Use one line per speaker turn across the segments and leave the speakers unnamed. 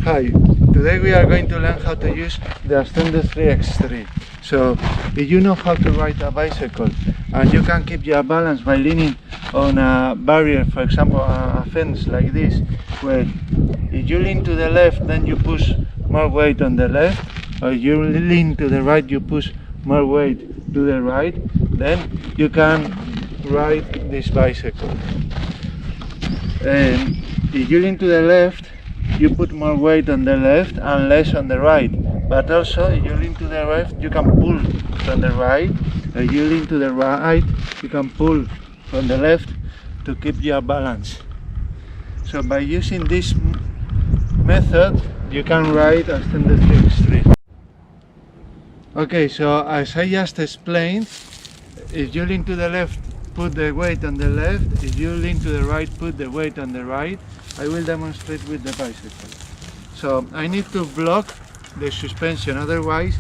Hi, today we are going to learn how to use the Ascender 3x3. So, if you know how to ride a bicycle and you can keep your balance by leaning on a barrier, for example a fence like this, where if you lean to the left then you push more weight on the left, or if you lean to the right you push more weight to the right, then you can ride this bicycle. And if you lean to the left, you put more weight on the left and less on the right. But also, if you lean to the left, you can pull from the right. If you lean to the right, you can pull from the left to keep your balance. So by using this method, you can ride Ascender 3x3. Okay, so as I just explained, if you lean to the left, put the weight on the left. If you lean to the right, put the weight on the right. I will demonstrate with the bicycle. So I need to block the suspension, otherwise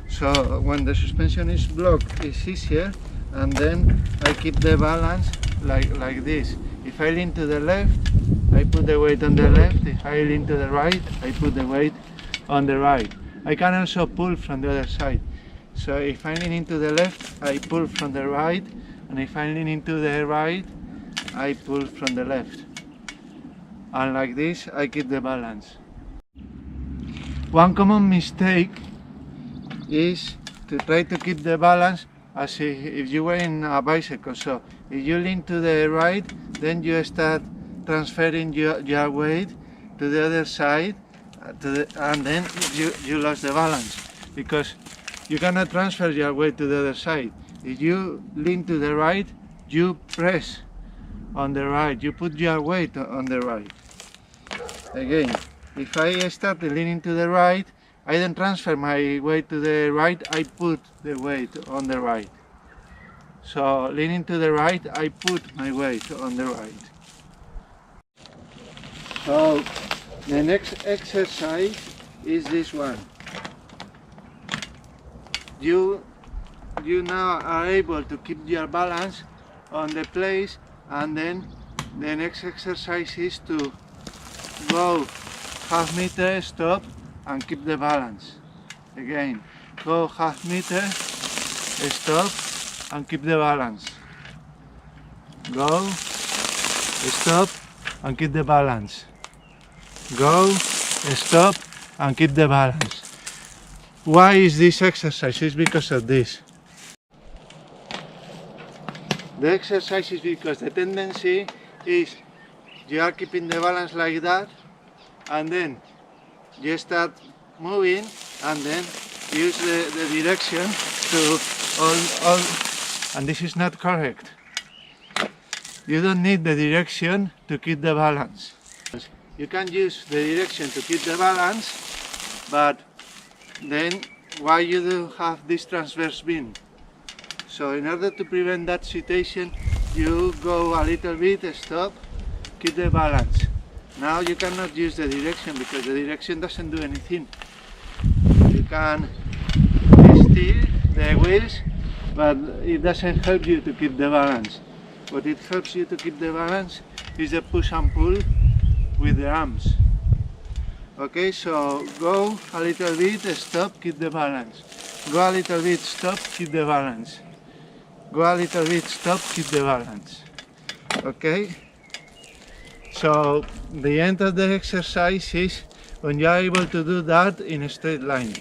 so when the suspension is blocked it's easier, and then I keep the balance like this. If I lean to the left, I put the weight on the left. If I lean to the right, I put the weight on the right. I can also pull from the other side. So if I'm leaning to the left, I pull from the right, and if I'm leaning to the right, I pull from the left. And like this, I keep the balance. One common mistake is to try to keep the balance as if you were in a bicycle. So if you lean to the right, then you start transferring your weight to the other side, and then you lose the balance, because you cannot transfer your weight to the other side. If you lean to the right, you press on the right, you put your weight on the right. Again, if I start leaning to the right, I then transfer my weight to the right, I put the weight on the right. So leaning to the right, I put my weight on the right. So the next exercise is this one. You now are able to keep your balance on the place, and then the next exercise is to go half meter, stop, and keep the balance. Again, go half meter, stop, and keep the balance. Go, stop, and keep the balance. Go, stop, and keep the balance. Why is this exercise? It's because of this. The exercise is because the tendency is you are keeping the balance like that, and then you start moving, and then use the direction to all, and this is not correct. You don't need the direction to keep the balance. You can use the direction to keep the balance, but then why you do have this transverse beam? So in order to prevent that situation, you go a little bit, stop, keep the balance. Now you cannot use the direction because the direction doesn't do anything. You can steer the wheels, but it doesn't help you to keep the balance. What it helps you to keep the balance is the push and pull with the arms. Okay, so go a little bit, stop, keep the balance. Go a little bit, stop, keep the balance. Go a little bit, stop, keep the balance. Okay? So the end of the exercise is when you are able to do that in a straight line.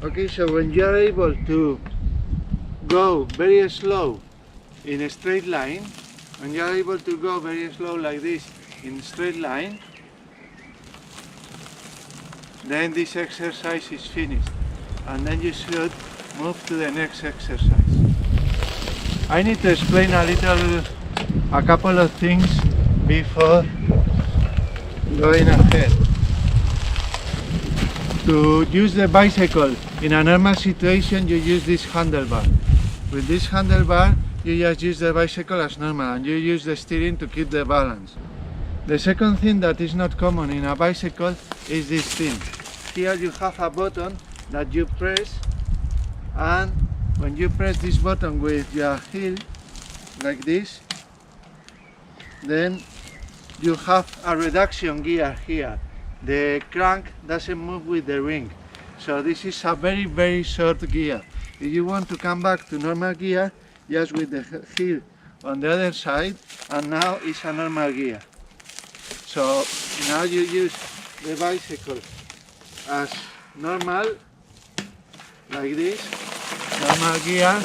Okay, so when you are able to go very slow in a straight line, when you are able to go very slow like this in a straight line, then this exercise is finished, and then you should move to the next exercise. I need to explain a couple of things before going ahead. To use the bicycle in a normal situation, you use this handlebar. With this handlebar, you just use the bicycle as normal, and you use the steering to keep the balance. The second thing that is not common in a bicycle is this thing. Here you have a button that you press, and when you press this button with your heel like this, then you have a reduction gear here. The crank doesn't move with the ring. So this is a very short gear. If you want to come back to normal gear, just with the heel on the other side, and now it's a normal gear. So now you use the bicycle as normal, like this, normal gear.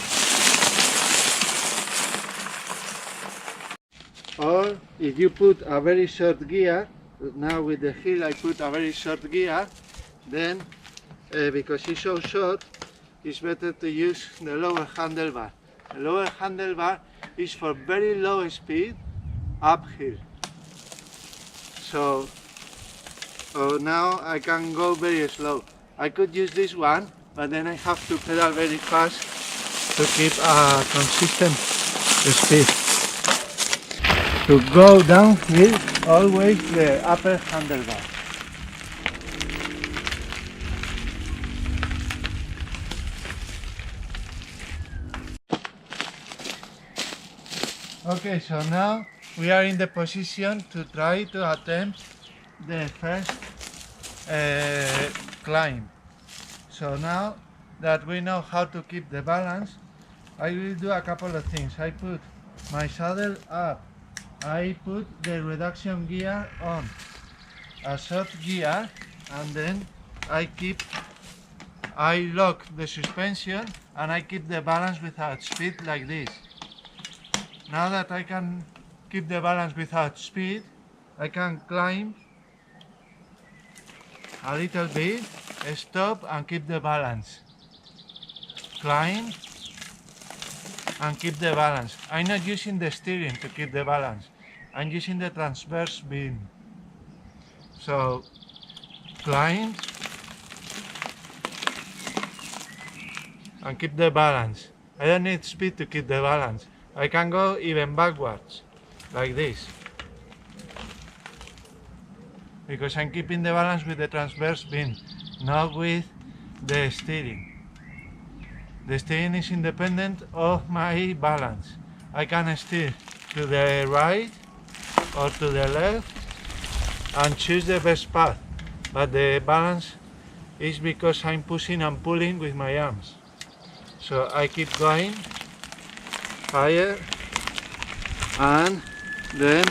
Or if you put a very short gear, now with the heel I put a very short gear, then because it's so short, it's better to use the lower handlebar. The lower handlebar is for very low speed uphill. So now I can go very slow. I could use this one, but then I have to pedal very fast to keep a consistent speed. To go downhill, always the upper handlebar. Okay, so now we are in the position to try to attempt the first climb. So now that we know how to keep the balance, I will do a couple of things. I put my saddle up. I put the reduction gear on, a short gear, and then I lock the suspension and I keep the balance without speed like this. Now that I can keep the balance without speed, I can climb a little bit, stop and keep the balance. Climb and keep the balance. I'm not using the steering to keep the balance. I'm using the transverse beam. So climb and keep the balance. I don't need speed to keep the balance. I can go even backwards, like this, because I'm keeping the balance with the transverse beam, not with the steering. The steering is independent of my balance. I can steer to the right or to the left and choose the best path, but the balance is because I'm pushing and pulling with my arms. So I keep going higher, and then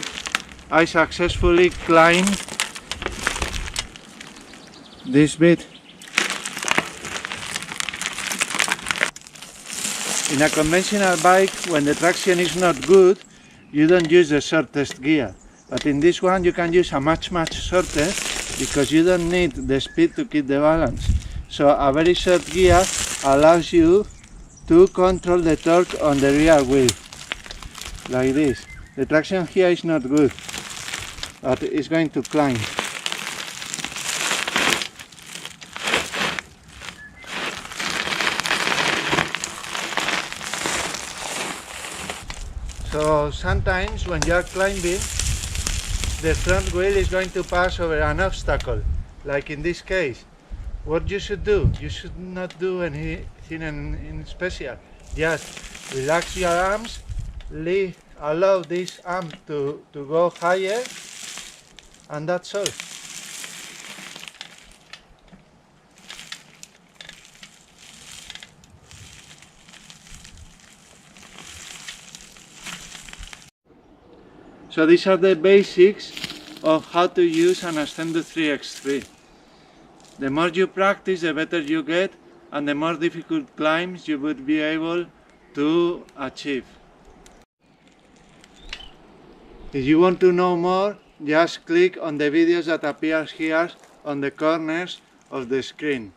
I successfully climbed this bit. In a conventional bike, when the traction is not good, you don't use the shortest gear. But in this one you can use a much shortest, because you don't need the speed to keep the balance. So a very short gear allows you to control the torque on the rear wheel, like this. The traction here is not good, but it's going to climb. So sometimes when you are climbing, the front wheel is going to pass over an obstacle, like in this case. What you should do, you should not do anything in special. Just relax your arms, allow this arm to go higher, and that's all. So these are the basics of how to use an Ascendo 3X3. The more you practice, the better you get, and the more difficult climbs you would be able to achieve. If you want to know more, just click on the videos that appear here on the corners of the screen.